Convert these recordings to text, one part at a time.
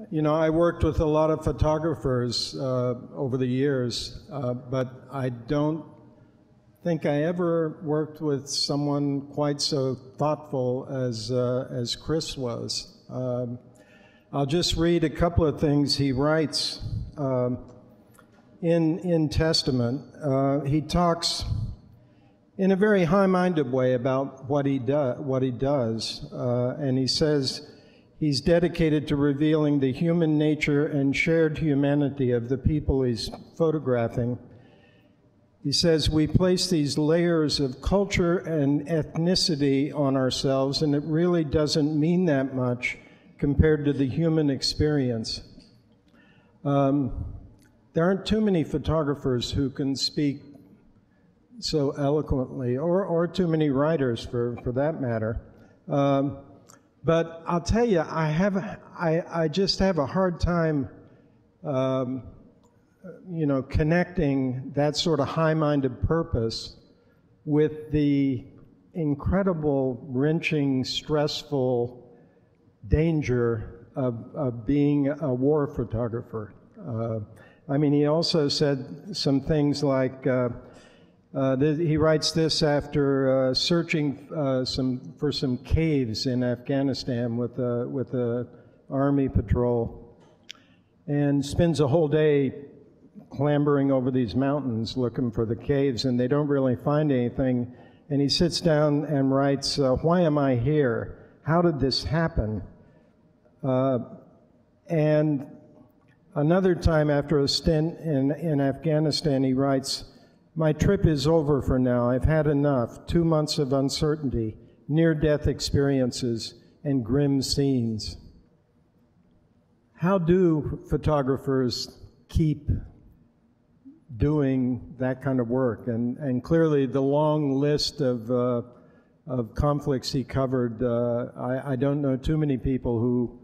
You know, I worked with a lot of photographers over the years, but I don't think I ever worked with someone quite so thoughtful as Chris was. I'll just read a couple of things he writes in Testament. He talks in a very high-minded way about what he does, and he says he's dedicated to revealing the human nature and shared humanity of the people he's photographing. He says, we place these layers of culture and ethnicity on ourselves, and it really doesn't mean that much compared to the human experience. There aren't too many photographers who can speak so eloquently, or too many writers for that matter. But I'll tell you, I just have a hard time you know, connecting that sort of high-minded purpose with the incredible, wrenching, stressful danger of being a war photographer. I mean, he also said some things like, he writes this after searching for some caves in Afghanistan with a army patrol, and spends a whole day clambering over these mountains looking for the caves, and they don't really find anything. And he sits down and writes, why am I here? How did this happen? And another time after a stint in Afghanistan, he writes, my trip is over for now. I've had enough. 2 months of uncertainty, near-death experiences, and grim scenes. How do photographers keep doing that kind of work? And clearly the long list of conflicts he covered, I don't know too many people who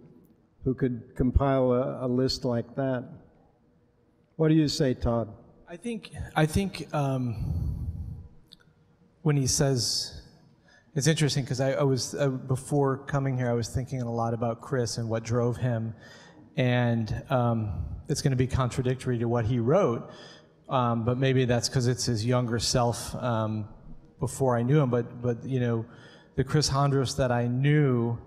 could compile a list like that. What do you say, Todd? I think when he says, it's interesting because I was before coming here, I was thinking a lot about Chris and what drove him, and it's going to be contradictory to what he wrote, but maybe that's because it's his younger self before I knew him. But you know, the Chris Hondros that I knew,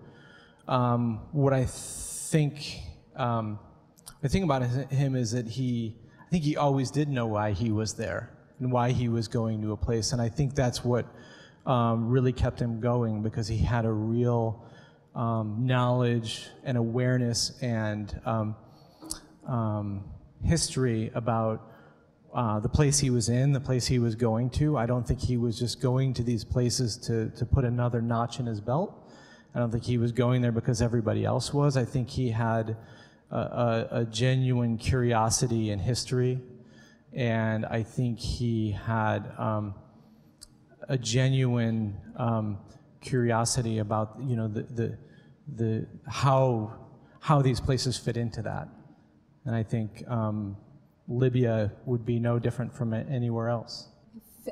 what I think about him is that I think he always did know why he was there and why he was going to a place, and I think that's what really kept him going, because he had a real knowledge and awareness and history about the place he was in, the place he was going to. I don't think he was just going to these places to put another notch in his belt. I don't think he was going there because everybody else was. I think he had a genuine curiosity in history, and I think he had a genuine curiosity about, you know, the how these places fit into that. And I think Libya would be no different from anywhere else.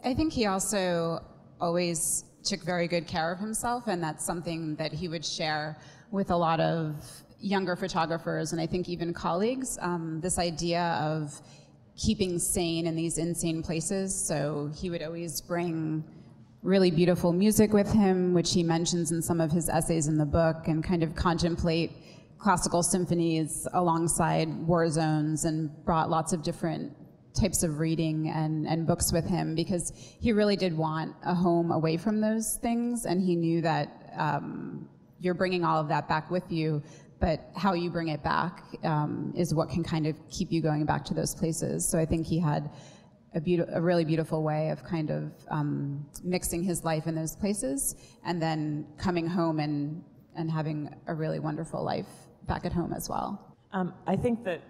I think he also always took very good care of himself, and that's something that he would share with a lot of younger photographers, and I think even colleagues, this idea of keeping sane in these insane places. So he would always bring really beautiful music with him, which he mentions in some of his essays in the book, and kind of contemplate classical symphonies alongside war zones, and brought lots of different types of reading and books with him, because he really did want a home away from those things, and he knew that you're bringing all of that back with you, but how you bring it back is what can kind of keep you going back to those places. So I think he had a really beautiful way of kind of mixing his life in those places, and then coming home and having a really wonderful life back at home as well. I think that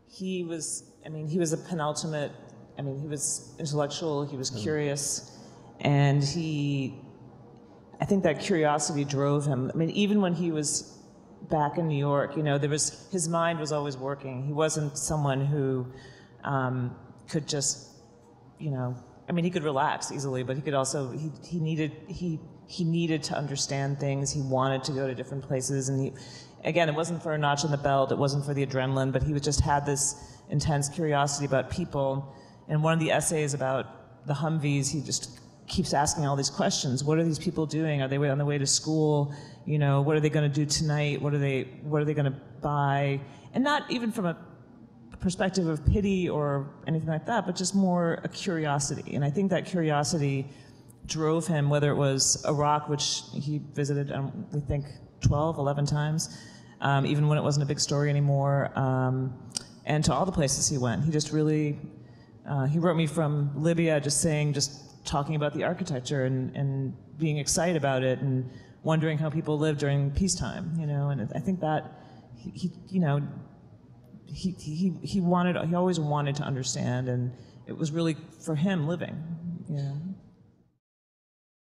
he was a penultimate, he was intellectual, he was curious, and I think that curiosity drove him. Even when he was back in New York, his mind was always working. He wasn't someone who could just, he could relax easily, but he could also, he needed to understand things. He wanted to go to different places, and again, it wasn't for a notch on the belt, it wasn't for the adrenaline, but he just had this intense curiosity about people. And one of the essays about the Humvees, he just keeps asking all these questions. What are these people doing? Are they on their way to school? You know, what are they going to do tonight? What are they going to buy? And not even from a perspective of pity or anything like that, but just more a curiosity. And I think that curiosity drove him, whether it was Iraq, which he visited, I think, 12, 11 times, even when it wasn't a big story anymore, and to all the places he went. He just really, he wrote me from Libya just talking about the architecture and being excited about it and wondering how people lived during peacetime, you know, and I think that he always wanted to understand, and it was really for him living, you know.